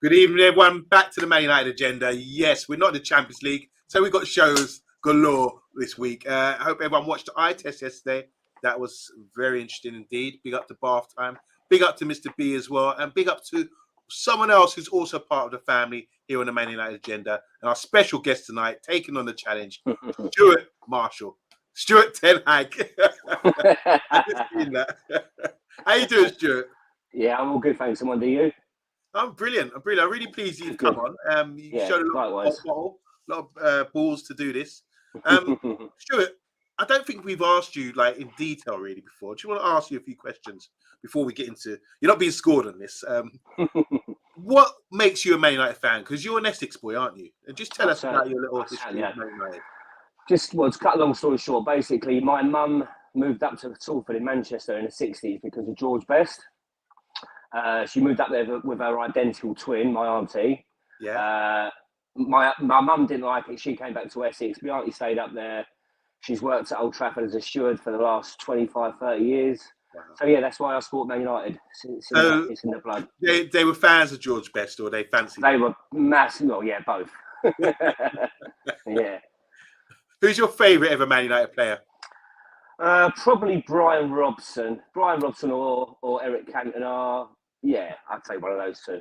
Good evening, everyone. Back to the Man United agenda. Yes, we're not in the Champions League, so we've got shows galore this week. I hope everyone watched the eye test yesterday. That was very interesting indeed. Big up to Bath Time. Big up to Mr. B as well. And big up to someone else who's also part of the family here on the Man United agenda. And our special guest tonight, taking on the challenge, Stuart Marshall. Stuart Ten Hag. I just seen that. How you doing, Stuart? Yeah, I'm all good, thanks. And do you? I'm brilliant. I'm really pleased you've come on. You showed a lot of balls to do this. Stuart, I don't think we've asked you like in detail really before. Do you want to ask you a few questions before we get into? You're not being scored on this. What makes you a Man United fan? Because you're an Essex boy, aren't you? And just tell us about your little history of Man United. To cut a long story short, basically, my mum moved up to Salford in Manchester in the 60s because of George Best. She moved up there with her identical twin, my auntie. Yeah. My mum didn't like it. She came back to Essex. My auntie stayed up there. She's worked at Old Trafford as a steward for the last 25, 30 years. Wow. So, yeah, that's why I support Man United. It's in the blood. They were fans of George Best, or they fancied They were massive. Well, yeah, both. Yeah. Who's your favourite ever Man United player? Probably Brian Robson. Brian Robson or Eric Cantona. Yeah, I'd say one of those two.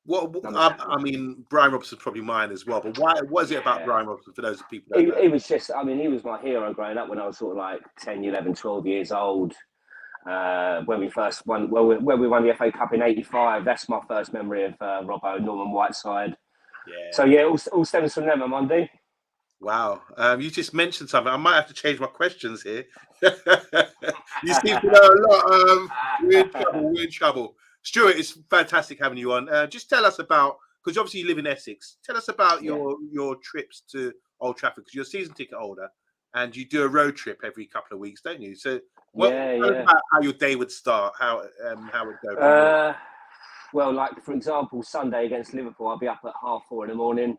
I mean, Brian Robson's probably mine as well. But why was it about Brian Robson for those people? He was just, I mean, he was my hero growing up when I was sort of like 10, 11, 12 years old. When we won the FA Cup in '85, that's my first memory of Robbo, Norman Whiteside. Yeah. So yeah, all stems from them, Monday. Wow, you just mentioned something. I might have to change my questions here. You seem to know a lot. We're in trouble. Stuart, it's fantastic having you on. Just tell us about, because obviously you live in Essex. Tell us about your trips to Old Trafford, because you're a season ticket holder and you do a road trip every couple of weeks, don't you? So, tell us about how your day would start, how it would go. Well, like for example, Sunday against Liverpool, I'll be up at 4:30 in the morning.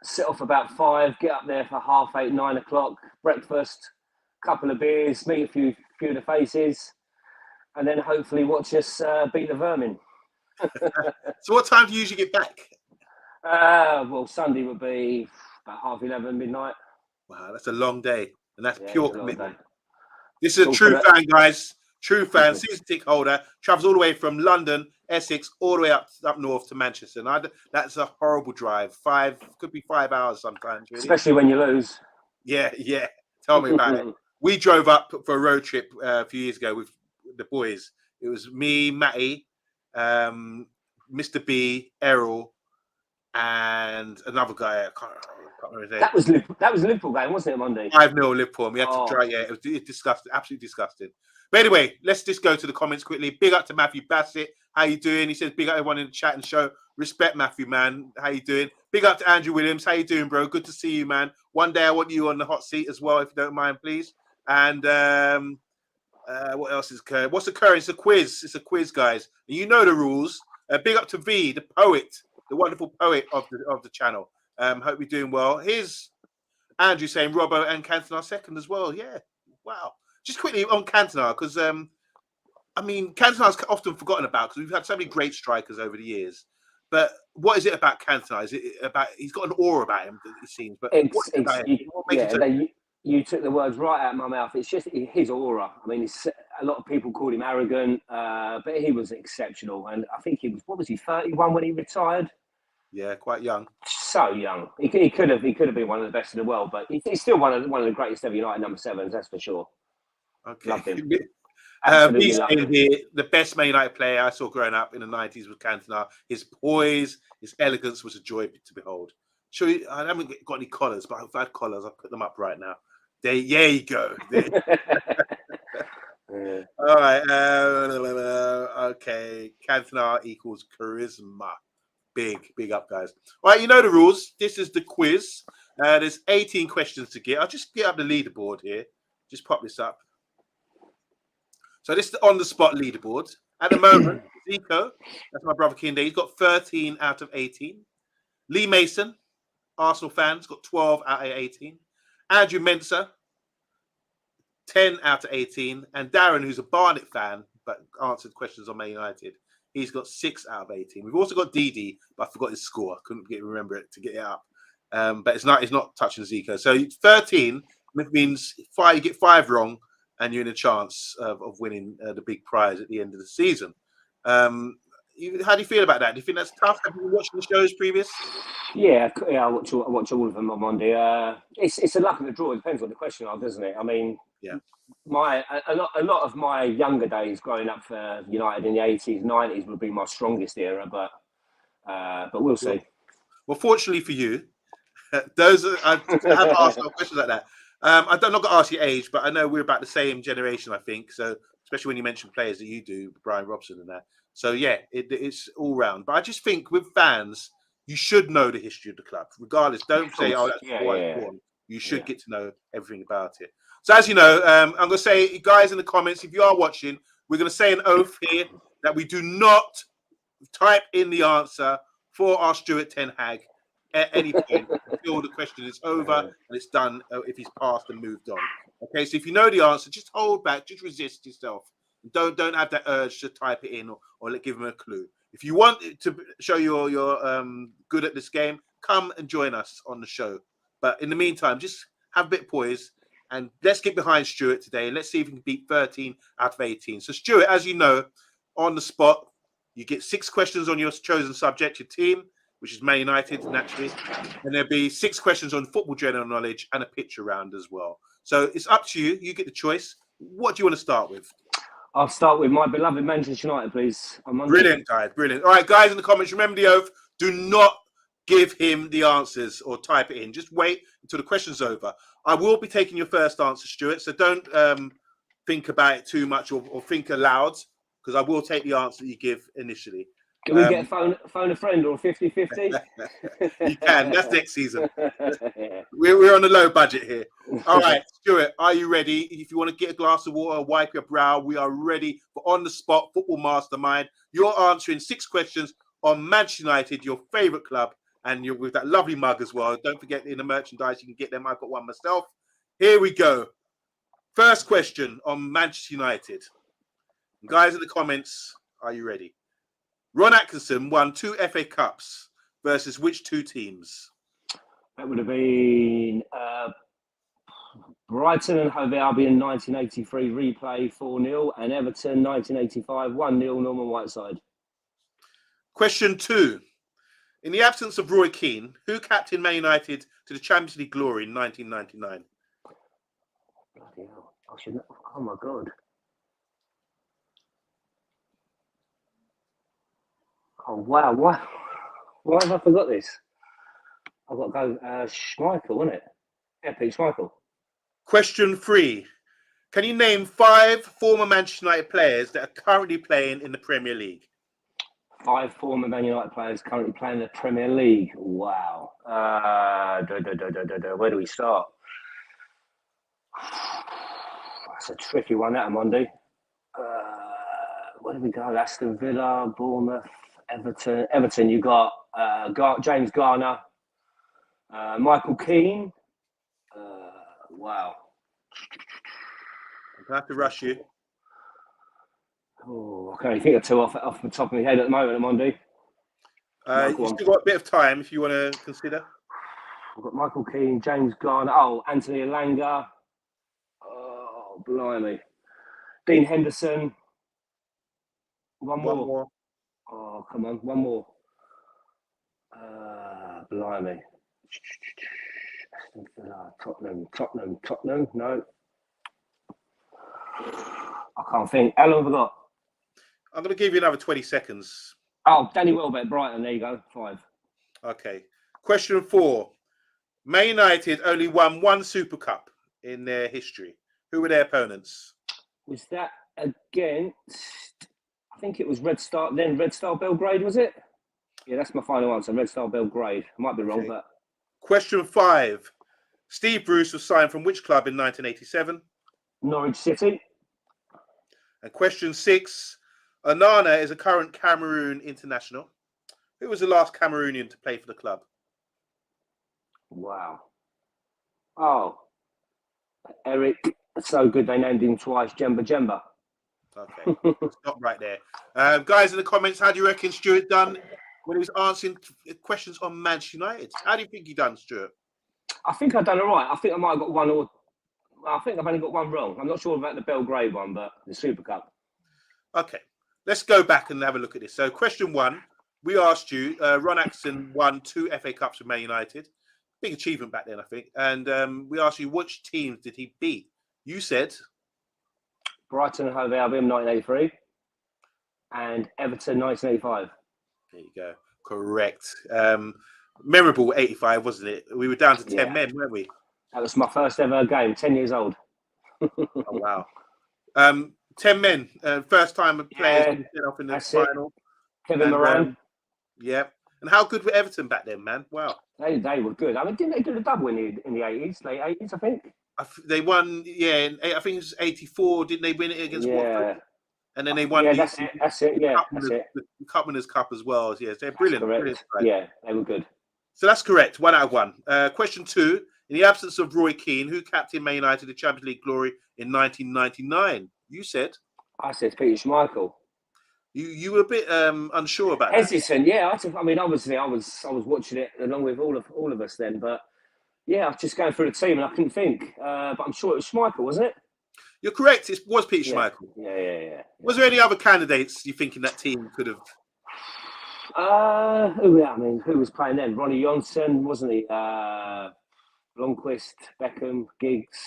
Sit off about 5, get up there for 8:30, 9 o'clock, breakfast, couple of beers, meet a few of the faces, and then hopefully watch us beat the vermin. So what time do you usually get back? Well, Sunday would be about 11:30, midnight. Wow, that's a long day, and that's pure commitment. This is a true fan, guys. True fan, season ticket holder, travels all the way from London, Essex, all the way up north to Manchester. And that's a horrible drive. Could be 5 hours sometimes. Really. Especially when you lose. Yeah. Tell me about it. We drove up for a road trip a few years ago with the boys. It was me, Matty, Mr. B, Errol, and another guy. I can't remember his name. That was Liverpool game, wasn't it, Monday? 5-0 Liverpool. We had to try. Yeah, it was disgusting. Absolutely disgusting. But anyway, let's just go to the comments quickly. Big up to Matthew Bassett. How you doing? He says, big up everyone in the chat and show. Respect, Matthew, man. How you doing? Big up to Andrew Williams. How you doing, bro? Good to see you, man. One day I want you on the hot seat as well, if you don't mind, please. And what else is occurring? What's occurring? It's a quiz. It's a quiz, guys. And you know the rules. Big up to V, the poet, the wonderful poet of the channel. Hope you're doing well. Here's Andrew saying Robbo and Cantona second as well. Yeah. Wow. Just quickly on Cantona, because I mean, Cantona's often forgotten about because we've had so many great strikers over the years. But what is it about Cantona? Is it about he's got an aura about him? It seems. But you took the words right out of my mouth. It's just his aura. I mean, a lot of people called him arrogant, but he was exceptional. And I think he was 31 when he retired. Yeah, quite young. So young. He could have been one of the best in the world, but he's still one of the greatest ever United number 7s. That's for sure. Okay. Loved him. The best Man United player I saw growing up in the 90s was Cantona. His poise, his elegance was a joy to behold. Sure, I haven't got any collars, but if I had collars, I'll put them up right now. There you go. All right. Okay. Cantona equals charisma. Big up, guys. All right, you know the rules. This is the quiz. There's 18 questions to get. I'll just get up the leaderboard here. Just pop this up. So this is the on-the-spot leaderboard. At the moment, Zico, that's my brother Kinde, he's got 13 out of 18. Lee Mason, Arsenal fan, has got 12 out of 18. Andrew Mensah, 10 out of 18. And Darren, who's a Barnet fan, but answered questions on Man United, He's got 6 out of 18. We've also got DD, but I forgot his score. I couldn't remember it to get it up. But it's not touching Zico. So 13 means 5. You get 5 wrong, and you're in a chance of winning the big prize at the end of the season. How do you feel about that? Do you think that's tough? Have you been watching the shows previous? Yeah, I watch all of them on Monday. It's a luck of the draw. It depends what the question are, doesn't it? I mean, yeah. A lot of my younger days growing up for United in the 80s, 90s would be my strongest era, but we'll see. Well, fortunately for you, those I have asked questions like that. I'm not going to ask your age, but I know we're about the same generation, I think. So, especially when you mention players that you do, Brian Robson and that. So, yeah, it's all round. But I just think with fans, you should know the history of the club, regardless. Don't say, "Oh, that's born." You should get to know everything about it. So, as you know, I'm going to say, guys, in the comments, if you are watching, we're going to say an oath here that we do not type in the answer for our Stuart Ten Hag at any point until the question is over and it's done, if he's passed and moved on. Okay, so if you know the answer, just hold back, just resist yourself. Don't have that urge to type it in or give him a clue. If you want to show you're good at this game, come and join us on the show. But in the meantime, just have a bit of poise and let's get behind Stuart today and let's see if we can beat 13 out of 18. So Stuart, as you know, on the spot, you get 6 questions on your chosen subject, your team, which is Man United, naturally. And there'll be 6 questions on football general knowledge and a picture round as well. So it's up to you. You get the choice. What do you want to start with? I'll start with my beloved Manchester United, please. Brilliant, guys. Brilliant. All right, guys, in the comments, remember the oath. Do not give him the answers or type it in. Just wait until the question's over. I will be taking your first answer, Stuart. So don't think about it too much or think aloud, because I will take the answer that you give initially. Can we get phone a friend or 50-50? You can. That's next season. We're on a low budget here. All right, Stuart, are you ready? If you want to get a glass of water, wipe your brow, we are ready for On the Spot Football Mastermind. You're answering 6 questions on Manchester United, your favourite club, and you're with that lovely mug as well. Don't forget in the merchandise, you can get them. I've got one myself. Here we go. First question on Manchester United. Guys in the comments, are you ready? Ron Atkinson won 2 FA Cups versus which 2 teams? That would have been Brighton and Hove Albion 1983 replay 4-0 and Everton 1985 1-0 Norman Whiteside. Question 2. In the absence of Roy Keane, who captained Man United to the Champions League glory in 1999? Bloody hell. Oh my God. Oh wow, why have I forgot this? I've got to go Schmeichel, wasn't it? Yeah, Pete Schmeichel. Question 3. Can you name 5 former Manchester United players that are currently playing in the Premier League? 5 former Man United players currently playing in the Premier League. Wow. Where do we start? That's a tricky one, that Monday. Where do we go? Aston Villa, Bournemouth, Everton. Everton, you got James Garner, Michael Keane. Wow. I'm going to have to rush you. Oh, I can only think of 2 off the top of my head at the moment, Monday. You've still got a bit of time if you want to consider. I've got Michael Keane, James Garner. Oh, Anthony Elanga. Oh, blimey. Dean Henderson. One more. Oh, come on. One more. Blimey. Tottenham. No. I can't think. How long have I got? I'm going to give you another 20 seconds. Oh, Danny Welbeck, Brighton. There you go. 5. Okay. Question 4. Man United only won 1 Super Cup in their history. Who were their opponents? Was that against... I think it was Red Star Belgrade, was it? Yeah, that's my final answer. Red Star Belgrade. I might be wrong, but... Question 5. Steve Bruce was signed from which club in 1987? Norwich City. And question 6. Onana is a current Cameroon international. Who was the last Cameroonian to play for the club? Wow. Oh. Eric. So good they named him twice. Jemba. Okay, stop right there. Guys in the comments, how do you reckon Stuart done when he was answering questions on Manchester United? How do you think he done, Stuart? I think I've done all right. I think I might have got one or... I think I've only got one wrong. I'm not sure about the Belgrade one, but the Super Cup. Okay, let's go back and have a look at this. So question 1, we asked you, Ron Atkinson won 2 FA Cups with Man United. Big achievement back then, I think. And we asked you, which teams did he beat? You said... Brighton and Hove Albion 1983 and Everton 1985. There you go. Correct. Memorable 85, wasn't it? We were down to 10 men, weren't we? That was my first ever game, 10 years old. Oh, wow. 10 men, first time players set off in the final. Kevin Moran. Yeah. And how good were Everton back then, man? Wow. They were good. I mean, didn't they do the double in the 80s, late 80s, I think? They won, I think it was 84. Didn't they win it against Watford? And then they won that's it. the Cup Winners' Cup as well. Yes, they're brilliant. Yeah, they were good. So that's correct. 1 out of 1. Question 2. In the absence of Roy Keane, who captained Man United to Champions League glory in 1999? You said? I said Peter Schmeichel. You were a bit unsure about hesitant, yeah. I mean, obviously, I was watching it along with all of us then, but yeah, I was just going through the team and I couldn't think. But I'm sure it was Schmeichel, wasn't it? You're correct. It was Peter Schmeichel. Yeah. Was there any other candidates you think in that team could have? Who was playing then? Ronnie Johnson, wasn't he? Longquist, Beckham, Giggs,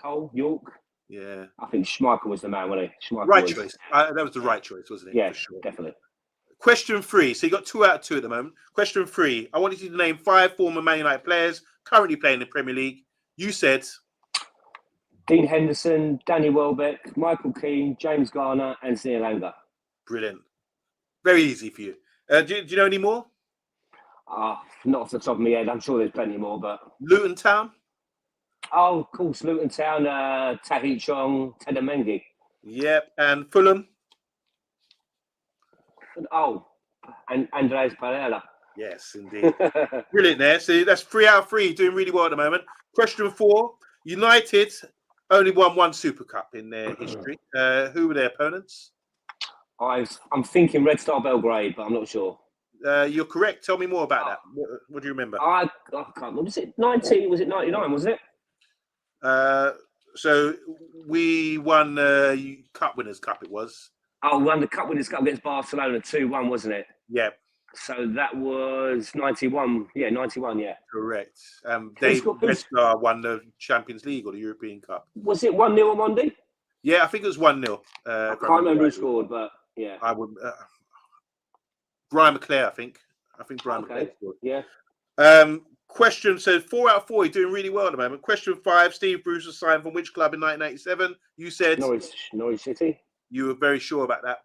Cole, York. Yeah. I think Schmeichel was the man, wasn't he? Choice. That was the right choice, wasn't it? Yeah, for sure. Definitely. Question 3. So you got 2 out of 2 at the moment. Question 3. I wanted you to name 5 former Man United players currently playing in the Premier League. You said Dean Henderson, Danny Welbeck, Michael Keane, James Garner, Anthony Elanga. Brilliant. Very easy for you. Do you know any more? Not off the top of my head. I'm sure there's plenty more, but... Luton Town? Oh, of course. Luton Town, Tahith Chong, Tedder Mengi. Yep. And Fulham? Oh, and Andres Pereira. Yes, indeed. Brilliant there. So that's 3 out of 3. Doing really well at the moment. Question 4. United only won 1 Super Cup in their history. Who were their opponents? I'm thinking Red Star Belgrade, but I'm not sure. You're correct. Tell me more about that. What do you remember? I can't. Was it 90? Was it 99? Was it? So we won Cup Winners' Cup. It was. Oh, we won the Cup Winners' Cup against Barcelona 2-1, wasn't it? Yeah. So that was 91. Yeah, 91. Yeah. Correct. Red Star won the Champions League or the European Cup. Was it 1-0 on Monday? Yeah, I think it was 1-0. I can't remember who scored, but yeah. I would. Brian McClare, I think. Brian McClare scored. Yeah. Question, so 4 out of 4, you're doing really well at the moment. Question 5, Steve Bruce was signed from which club in 1987? You said... Norwich City. You were very sure about that?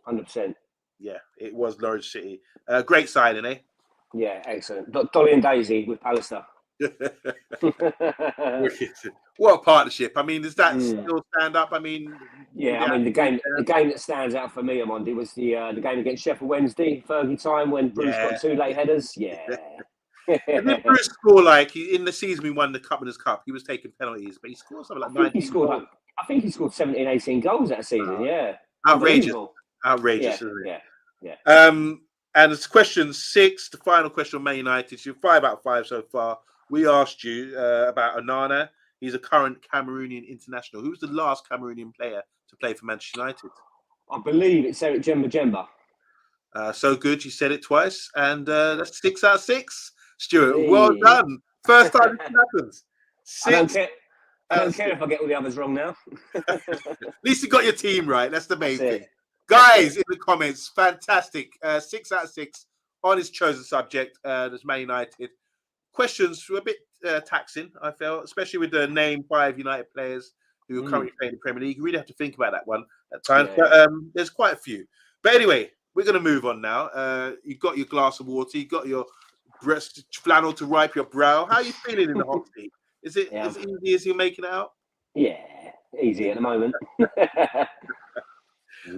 100%. Yeah, it was Norwich City. Great signing, eh? Yeah, excellent. Dolly and Daisy with Pallister. What a partnership. I mean, does that still stand up? I mean... Yeah, I mean, the game that stands out for me, Amondi, was the game against Sheffield Wednesday, Fergie time, when Bruce got 2 late headers. Yeah. And then Bruce scored, in the season we won the Cup Winners' Cup, he was taking penalties, but he scored something like 19 goals. I think he scored 17, 18 goals that season, yeah. Outrageous, isn't it? Yeah. And it's question 6, the final question on Man United. You're 5 out of 5 so far. We asked you about Onana. He's a current Cameroonian international. Who's the last Cameroonian player to play for Manchester United? I believe it's Eric Djemba. So good, you said it twice. And that's 6 out of 6. Stuart, well done. First time it happens. 6. I don't care if I get all the others wrong now. At least you got your team right. That's the main thing. Guys, in the comments, fantastic. 6 out of 6 on his chosen subject. That's Man United. Questions were a bit taxing, I felt, especially with the name 5 United players who are currently playing the Premier League. You really have to think about that one at times. Yeah. But there's quite a few. But anyway, we're going to move on now. You've got your glass of water. You've got your flannel to wipe your brow. How are you feeling in the hot seat? Is it as easy as you're making it out? Yeah, easy at the moment.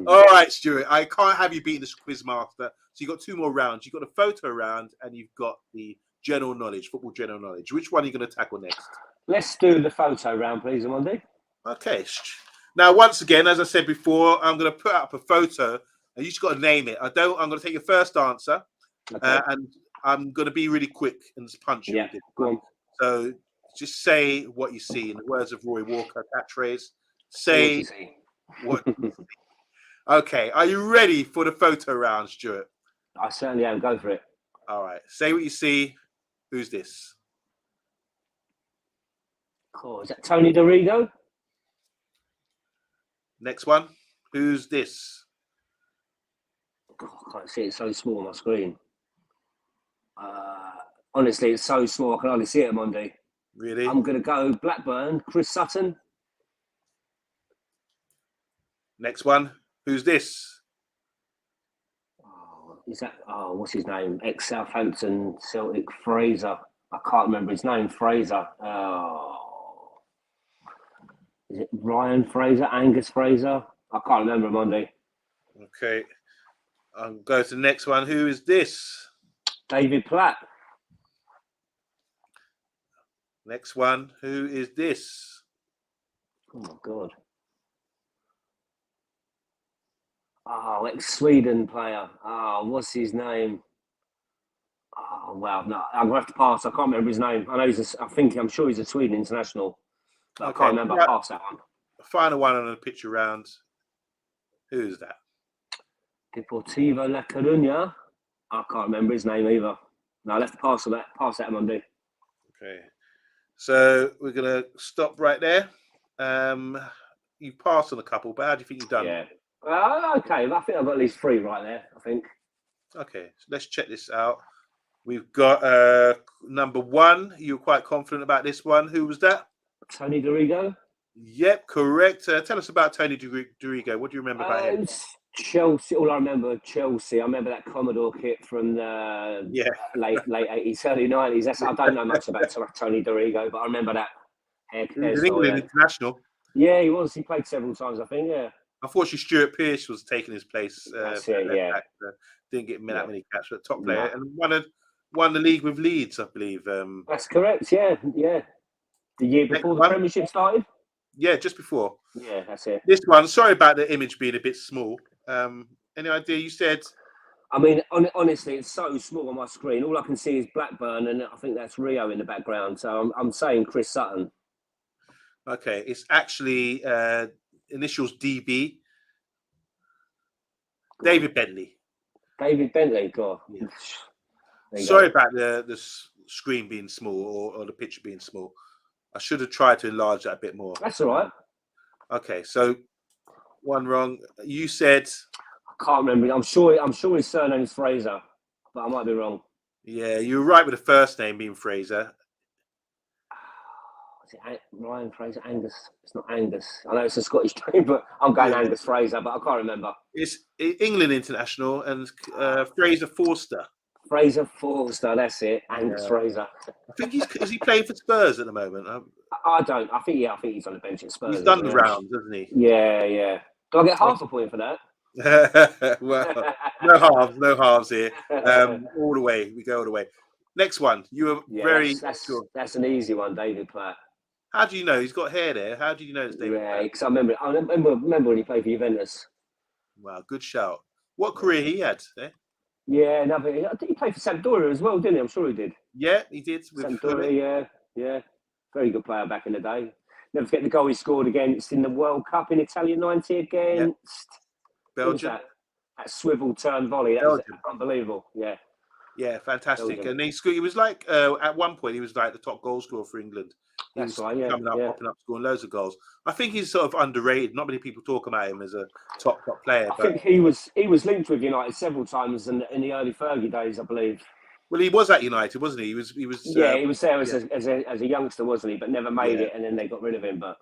All right, Stuart. I can't have you beating the quiz master. So you've got 2 more rounds. You've got the photo round and you've got the general knowledge, football general knowledge. Which one are you going to tackle next? Let's do the photo round, please, Amondi. Okay. Now, once again, as I said before, I'm going to put up a photo, and you just got to name it. I'm going to take your first answer, and I'm going to be really quick and just punch you. Yeah, go on. So just say what you see. In the words of Roy Walker, catchphrase. Say Say what you see. Okay, are you ready for the photo round, Stuart? I certainly am. Go for it. All right. Say what you see. Who's this? Cool. Is that Tony Dorigo? Next one. Who's this? God, I can't see it. It's so small on my screen. Honestly, it's so small. I can hardly see it, Monday. Really? I'm going to go Blackburn. Chris Sutton. Next one. Who's this? Is that? Oh, what's his name? Ex-Southampton Celtic Fraser. I can't remember his name. Fraser. Oh, is it Ryan Fraser? Angus Fraser? I can't remember, Monday. Okay. I'll go to the next one. Who is this? David Platt. Next one. Who is this? Oh my God. Oh, ex-Sweden player. Oh, what's his name? Oh, wow. No, I'm going to have to pass. I can't remember his name. I know I'm sure he's a Sweden international. But I can't remember. Pass that one. Final one on the picture round. Who's that? Deportivo La Coruña. I can't remember his name either. No, I'll have to pass that Monday. Okay. So we're going to stop right there. You passed on a couple, but how do you think you've done? Yeah. Okay. I think I've got at least 3 right there, I think. Okay. So let's check this out. We've got number 1. You were quite confident about this one. Who was that? Tony Dorigo. Yep, correct. Tell us about Tony Dorigo. What do you remember about him? Chelsea. All I remember Chelsea. I remember that Commodore kit from the late 80s, early 90s. I don't know much about Tony Dorigo, but I remember that He was an England international. Yeah, he was. He played several times, I think. Yeah. Unfortunately, Stuart Pearce was taking his place. That's it. Yeah. Didn't get that many caps, but top player, and won the league with Leeds, I believe. That's correct. Yeah. The year before the Premiership started. Yeah, just before. Yeah, that's it. This one. Sorry about the image being a bit small. Any idea? You said. I mean, honestly, it's so small on my screen. All I can see is Blackburn, and I think that's Rio in the background. So I'm saying Chris Sutton. Okay, it's actually initials DB. David Bentley. David Bentley, God. Yeah. Sorry about the screen being small or the picture being small. I should have tried to enlarge that a bit more. That's all right. Okay, so one wrong. You said. I can't remember. I'm sure his surname is Fraser, but I might be wrong. Yeah, you were right with the first name being Fraser. Is it Ryan Fraser? Angus? It's not Angus. I know it's a Scottish name, but I'm going Angus Fraser, but I can't remember. It's England international and Fraser Forster. Fraser Forster, that's it. Angus Fraser. I think is he playing for Spurs at the moment? I don't. I think he's on the bench at Spurs. He's done the rounds, hasn't he? Yeah. Do I get half a point for that? Well, no halves here. All the way. We go all the way. Next one. You were very sure. That's an easy one, David Platt. How do you know? He's got hair there. How do you know it's David Platt? Yeah, because I remember when he played for Juventus. Wow, good shout. What career he had? Yeah, I think he played for Sampdoria as well, didn't he? I'm sure he did. Yeah, he did. Sampdoria, yeah. Very good player back in the day. Never forget the goal he scored against in the World Cup in Italia 90 against Belgium. That swivel turn volley. That was unbelievable. Yeah. Yeah, fantastic. Belgium. And he was like, at one point, he was like the top goal scorer for England. That's right, yeah. Coming up, popping up, scoring loads of goals. I think he's sort of underrated. Not many people talk about him as a top player. I think he was linked with United several times in the early Fergie days, I believe. Well, he was at United, wasn't he? He was. Yeah, he was there as a youngster, wasn't he? But never made it, and then they got rid of him. But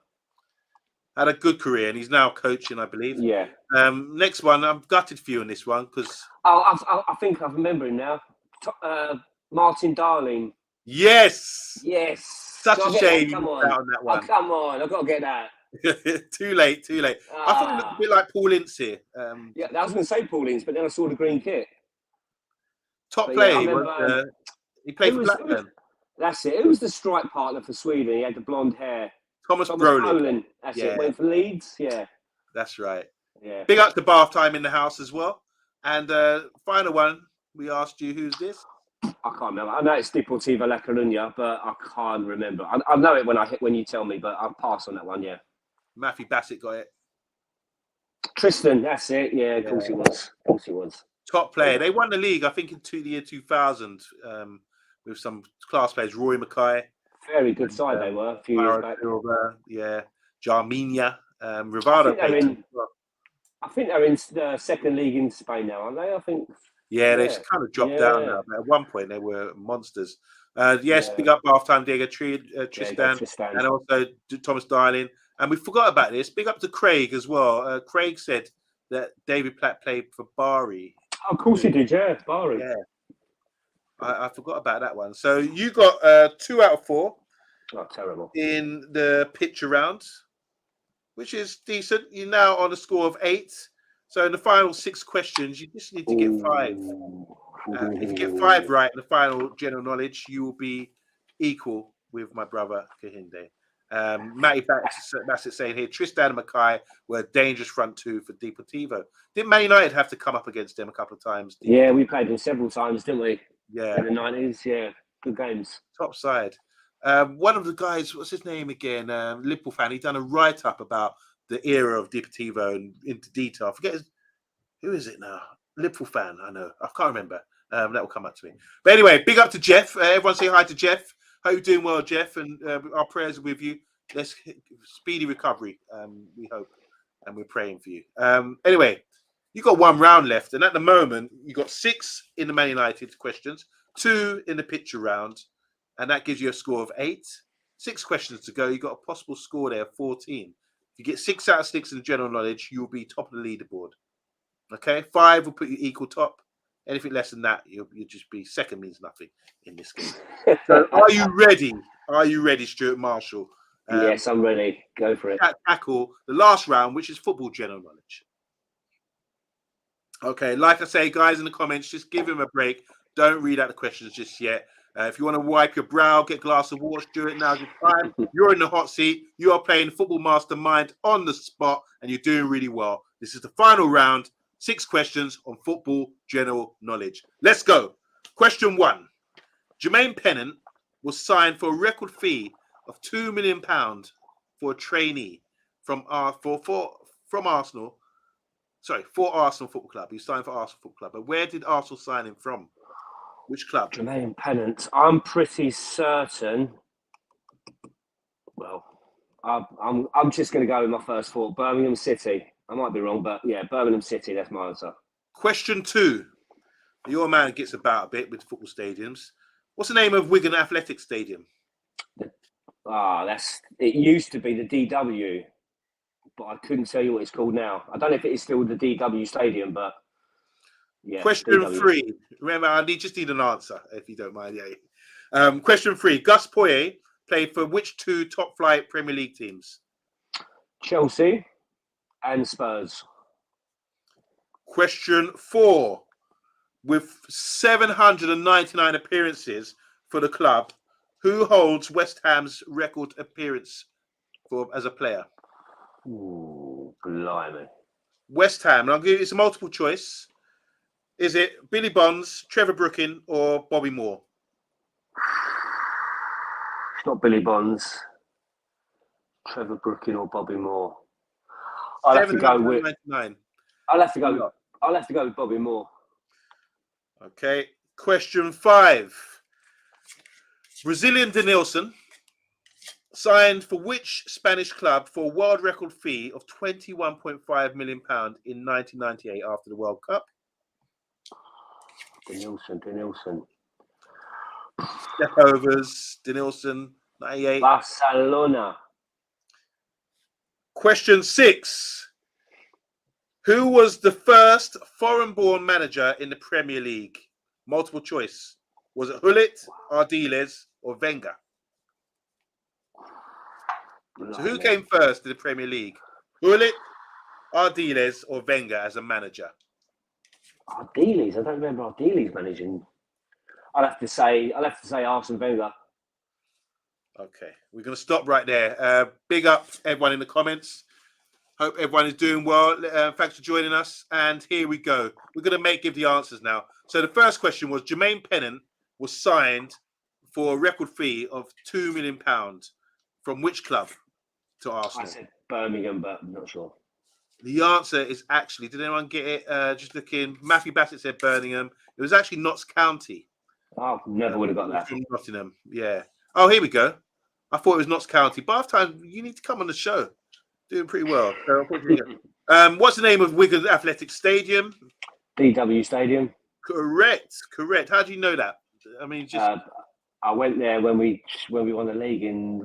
had a good career, and he's now coaching, I believe. Yeah. Next one, I'm gutted for you on this one because. I think I remember him now. Martin Darling. Yes. Such a shame. Come on. On that one. Oh, come on. I've got to get that. Too late. I thought it looked a bit like Paul Ince here. Yeah, I was going to say Paul Ince, but then I saw the green kit. Top player. He played for Blackburn. That's it. Who was the strike partner for Sweden? He had the blonde hair. Thomas Thomas Brolin. Brolin. That's Yeah. it. Went for Leeds. Yeah. That's right. Yeah. Big up to Bath Time in the house as well. And final one, we asked you, who's this? I can't remember. I know it's Deportivo La Coruña, but I can't remember. I know it when you tell me, but I'll pass on that one. Yeah. Matthew Bassett got it. Tristan, that's it. Yeah, of course it was. Of course it was. Top player. They won the league, I think, in the year 2000 with some class players. Roy Mackay. Very good side they were a few years back. Silva, yeah. Jarminia. Rivaldo. I think they're in the second league in Spain now, aren't they? I think. Yeah, they kind of dropped down now. But at one point, they were monsters. Yes, big up Bath Time, Diego Tristan, and also Thomas Darling. And we forgot about this. Big up to Craig as well. Craig said that David Platt played for Bari. Oh, of course he did, yeah. Bari. Yeah. I forgot about that one. So you got 2 out of 4. Oh, terrible. In the picture round, which is decent. You're now on a score of 8. So in the final 6 questions, you just need to get 5. If you get 5 right in the final general knowledge, you will be equal with my brother Kahinde. Matty Bassett saying here, Tristan and Mackay were a dangerous front 2 for Deportivo. Didn't Man United have to come up against them a couple of times? Yeah, we played them several times, didn't we? Yeah. In the 90s, yeah. Good games. Top side. One of the guys, what's his name again? Liverpool fan. He done a write-up about the era of Deportivo and into detail. I forget who is it now? Liverpool fan, I know. I can't remember. That will come up to me. But anyway, big up to Jeff. Everyone say hi to Jeff. Hope you're doing well, Jeff, and our prayers are with you. Let's speedy recovery, we hope, and we're praying for you. Anyway, you got 1 round left, and at the moment, you got 6 in the Man United questions, 2 in the picture round, and that gives you a score of 8. 6 questions to go. You got a possible score there of 14. If you get 6 out of 6 in the general knowledge, you'll be top of the leaderboard. Okay, 5 will put you equal top. Anything less than that, you'll just be second means nothing in this game. So, are you ready? Are you ready, Stuart Marshall? Yes, I'm ready. Go for it. Tackle the last round, which is football general knowledge. Okay, like I say, guys, in the comments, just give him a break. Don't read out the questions just yet. If you want to wipe your brow, get a glass of water, do it now. Time. You're in the hot seat. You are playing Football Mastermind on the spot, and you're doing really well. This is the final round. 6 questions on football general knowledge. Let's go. Question 1. Jermaine Pennant was signed for a record fee of £2 million for a trainee for Arsenal. Sorry, for Arsenal Football Club. He signed for Arsenal Football Club. But where did Arsenal sign him from? Which club? Jermaine Pennant. I'm pretty certain. Well, I'm just going to go with my first thought. Birmingham City. I might be wrong, but yeah, Birmingham City. That's my answer. Question 2. Your man gets about a bit with football stadiums. What's the name of Wigan Athletic Stadium? It used to be the DW, but I couldn't tell you what it's called now. I don't know if it is still the DW Stadium, but yeah. Question DW. 3. Remember, I just need an answer, if you don't mind. Yeah. Question 3. Gus Poyet played for which 2 top-flight Premier League teams? Chelsea and Spurs. Question 4. With 799 appearances for the club, who holds West Ham's record appearance as a player? Ooh, blimey. West Ham. I'll give you, it's a multiple choice. Is it Billy Bonds, Trevor Brooking, or Bobby Moore? It's not Billy Bonds, Trevor Brooking, or Bobby Moore. I'll have to go with Bobby Moore. Okay. Question 5. Brazilian Denilson signed for which Spanish club for a world record fee of £21.5 million in 1998 after the World Cup? Denilson. Stepovers, Denilson, 98. Barcelona. Question 6. Who was the first foreign-born manager in the Premier League? Multiple choice. Was it Gullit, Ardiles, or Wenger? So who came first in the Premier League? Gullit, Ardiles, or Wenger as a manager? Ardiles. I don't remember Ardiles managing. I'll have to say Arsene Wenger. Okay, we're going to stop right there. Big up everyone in the comments. Hope everyone is doing well. Thanks for joining us. And here we go. We're going to give the answers now. So the first question was Jermaine Pennant was signed for a record fee of £2 million from which club to Arsenal? I said Birmingham, but I'm not sure. The answer is actually, did anyone get it? Just looking, Matthew Bassett said Birmingham. It was actually Notts County. Oh, never would have got that. From Nottingham, yeah. Oh, here we go. I thought it was Notts County. Bath Town, you need to come on the show. Doing pretty well. So, what's the name of Wigan Athletic Stadium? DW Stadium. Correct. How do you know that? I mean, just I went there when we won the league in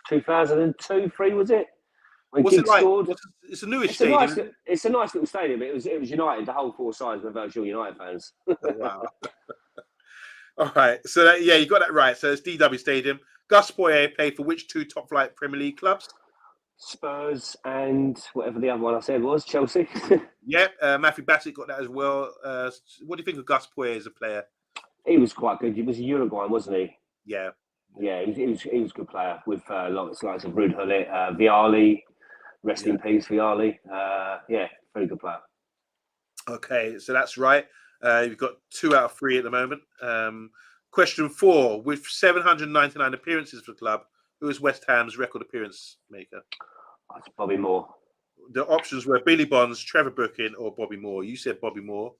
2002, 3 was it? When what's Giggs it like? scored. It's a newish stadium. It's a nice little stadium. It was United. The whole 4 sides were virtual United fans. Oh, wow. All right. So you got that right. So it's DW Stadium. Gus Poyet played for which 2 top-flight Premier League clubs? Spurs and whatever the other one I said was, Chelsea. Yep. Matthew Bassett got that as well. What do you think of Gus Poyet as a player? He was quite good. He was a Uruguayan, wasn't he? Yeah. Yeah, he was a good player with lots of Ruud Gullit, Vialli. Rest in peace, Vialli. Very good player. Okay, so that's right. You've got 2 out of 3 at the moment. Question 4: with 799 appearances for the club, who is West Ham's record appearance maker? That's Bobby Moore. The options were Billy Bonds, Trevor Brooking, or Bobby Moore. You said Bobby Moore.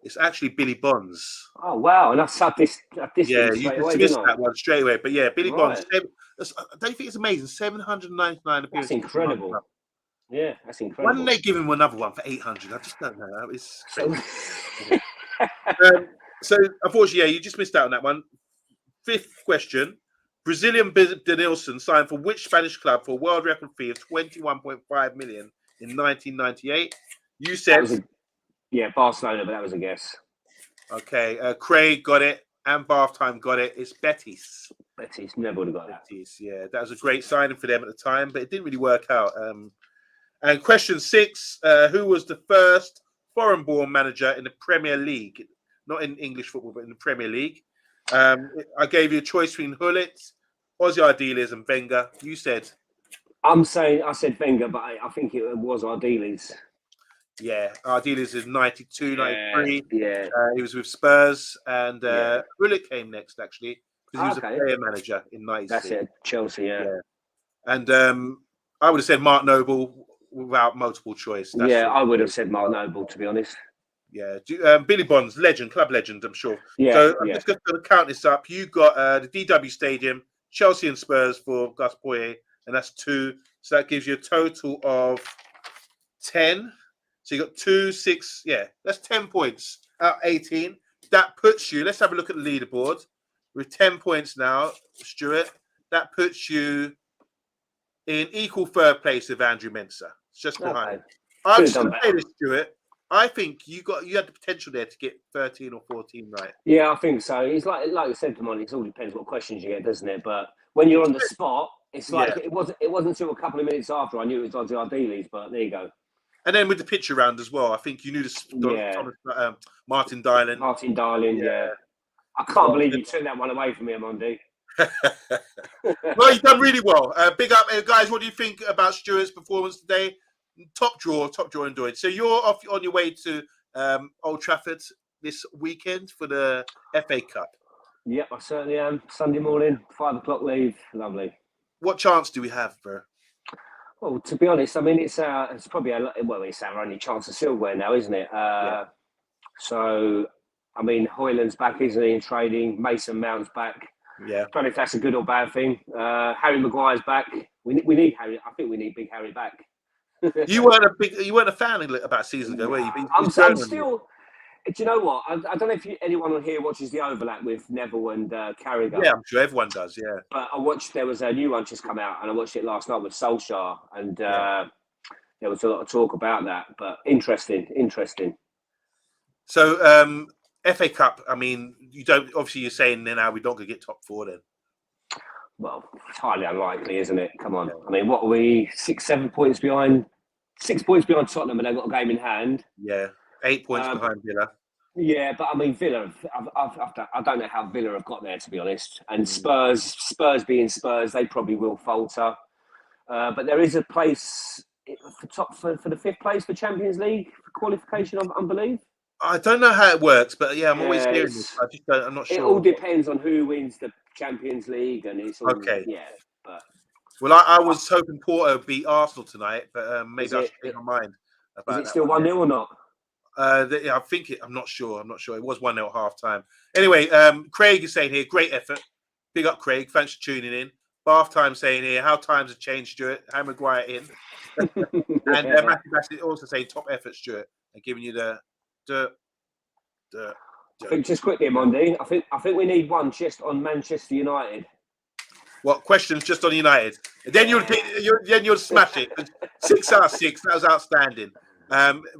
It's actually Billy Bonds. Oh wow! And I said this. Yeah, you dismissed that one straight away. But yeah, Billy Bonds. Don't you think it's amazing? 799 appearances. That's incredible. Yeah, that's incredible. Why didn't they give him another one for 800? I just don't know. It's so unfortunately, you just missed out on that one. 5th question: Brazilian Denilson signed for which Spanish club for a world record fee of 21.5 million in 1998? You said Barcelona, but that was a guess. Okay, Craig got it, and Bath Time got it. It's Betis. Betis never would have got that. Betis, yeah, that was a great signing for them at the time, but it didn't really work out. And question 6: who was the first foreign-born manager in the Premier League? Not in English football, but in the Premier League. I gave you a choice between Hullet, Ozzy Ardiles, and Wenger. You said? I said Wenger, but I think it was Ardiles. Yeah, Ardiles is 92, 93. Yeah. He was with Spurs, and Hullet came next, actually, because he was a player manager in 96. That's it, Chelsea, yeah. And I would have said Mark Noble without multiple choice. I would have said Mark Noble, to be honest. Yeah, Billy Bonds, club legend, I'm sure. Yeah, so I'm just going to count this up. You got the DW Stadium, Chelsea and Spurs for Gus Poyet, and that's 2. So that gives you a total of 10. So you got 2, 6. Yeah, that's 10 points out of 18. That puts you. Let's have a look at the leaderboard. With 10 points now, Stuart. That puts you in equal 3rd place with Andrew Mensah. It's just behind. I'm just going to say this, Stuart. I think you had the potential there to get 13 or 14 right. Yeah, I think so. It's like I said to Monty, it all depends what questions you get, doesn't it? But when you're on the spot, it's like it wasn't until a couple of minutes after I knew it was Ozzy Ardiles, but there you go. And then with the picture round as well, I think you knew Martin Dylan. Martin Dylan, yeah. I can't believe you took that one away from me, Monty. Well, you've done really well. Big up, guys. What do you think about Stuart's performance today? Top draw enjoyed. So you're off on your way to Old Trafford this weekend for the FA Cup. Yep, I certainly am. Sunday morning, 5 o'clock leave. Lovely. What chance do we have, bro? Well, to be honest, I mean, it's probably it's our only chance of silverware now, isn't it? So, I mean, Hoyland's back, isn't he, in training? Mason Mount's back. Yeah. I don't know if that's a good or bad thing. Harry Maguire's back. We need Harry. I think we need Big Harry back. You weren't a fan about a season ago, were you? I'm still. Do you know what? I don't know if anyone on here watches the overlap with Neville and Carragher. Yeah, I'm sure everyone does. Yeah. But there was a new one just come out, and I watched it last night with Solskjaer, and there was a lot of talk about that. But interesting. So FA Cup. I mean, you don't. Obviously, you're saying now we're not going to get top 4 then. Well, it's highly unlikely, isn't it? Come on. I mean, what are we? 6, 7 points behind? 6 points behind Tottenham, and they've got a game in hand. Yeah, 8 points behind Villa. Yeah, but I mean Villa. I don't know how Villa have got there, to be honest. And Mm. Spurs being Spurs, they probably will falter. But there is a place for the fifth place for Champions League for qualification, I believe. I don't know how it works, but yeah, I'm always Yeah, hearing this. I just don't. I'm not it all sure. depends on who wins the Champions League, and it's all Okay. But Well, I was hoping Porto beat Arsenal tonight, but maybe I should change my mind is about it that still one. 1-0 or not? I think it. I'm not sure. I'm not sure. It was 1-0 at half time. Anyway, Craig is saying here, great effort. Big up, Craig. Thanks for tuning in. Bath time saying here, how times have changed, Stuart. Harry Maguire in. And Matthew Bassett also saying top effort, Stuart, and giving you the. I think just quickly, Monday. I think we need one just on Manchester United. What questions just on United? And then you'll smash it. 6 out of 6. That was outstanding.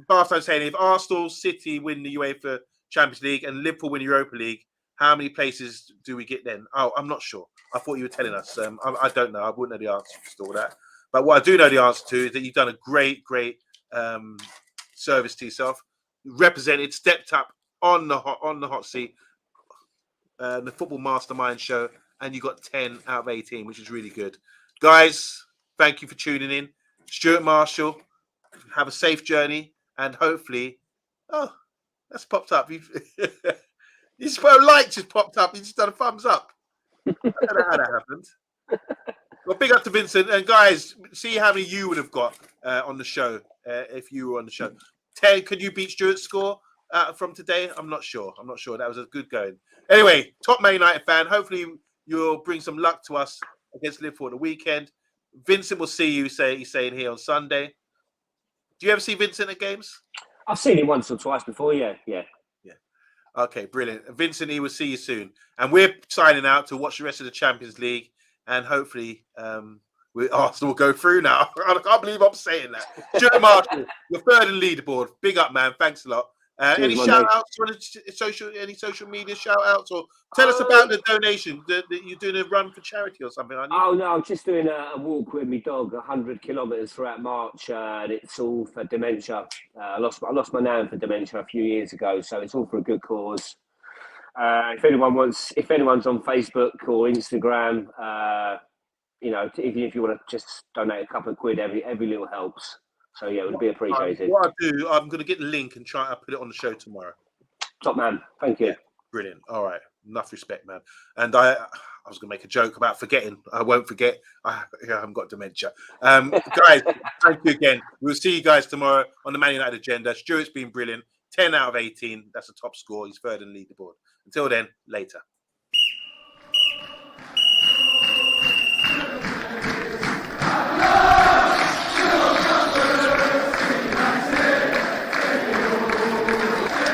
Bath saying if Arsenal, City win the UEFA Champions League and Liverpool win Europa League, how many places do we get then? Oh, I'm not sure. I thought you were telling us. I don't know. I wouldn't know the answer to all that. But what I do know the answer to is that you've done a great service to yourself. Represented, stepped up on the hot seat. The Football Mastermind show, and you got 10 out of 18, which is really good. Guys, thank you for tuning in. Stuart Marshall, have a safe journey, and hopefully, oh, that's popped up. You spelled like just popped up. You just done a thumbs up. I don't know how that happened. Well, big up to Vincent. And guys, see how many you would have got on the show if you were on the show. 10, could you beat Stuart's score from today? I'm not sure. That was a good going. Anyway, top Man United fan. Hopefully you'll bring some luck to us against Liverpool at the weekend. Vincent will see you, he's saying here on Sunday. Do you ever see Vincent at games? I've seen him once or twice before, yeah. Okay, brilliant. Vincent, he will see you soon. And we're signing out to watch the rest of the Champions League. And hopefully Arsenal will go through now. I can't believe I'm saying that. Stuart Marshall, you're third in leaderboard. Big up, man. Thanks a lot. Any shout outs on any social media shout outs, or tell us about the donation that you're doing a run for charity or something, aren't you? Oh no, I'm just doing a walk with my dog, 100 kilometres throughout March, and it's all for dementia. I lost my nan for dementia a few years ago, so it's all for a good cause. If anyone's on Facebook or Instagram, even if you want to just donate a couple of quid, every little helps. So yeah, it would be appreciated. What I'll do, I'm going to get the link and try and put it on the show tomorrow. Top man, thank you. Yeah, brilliant. All right, enough respect, man. And I was going to make a joke about forgetting. I won't forget. I haven't got dementia. Guys, thank you again. We'll see you guys tomorrow on the Man United agenda. Stuart's been brilliant. 10 out of 18. That's a top score. He's third in the leaderboard. Until then, later.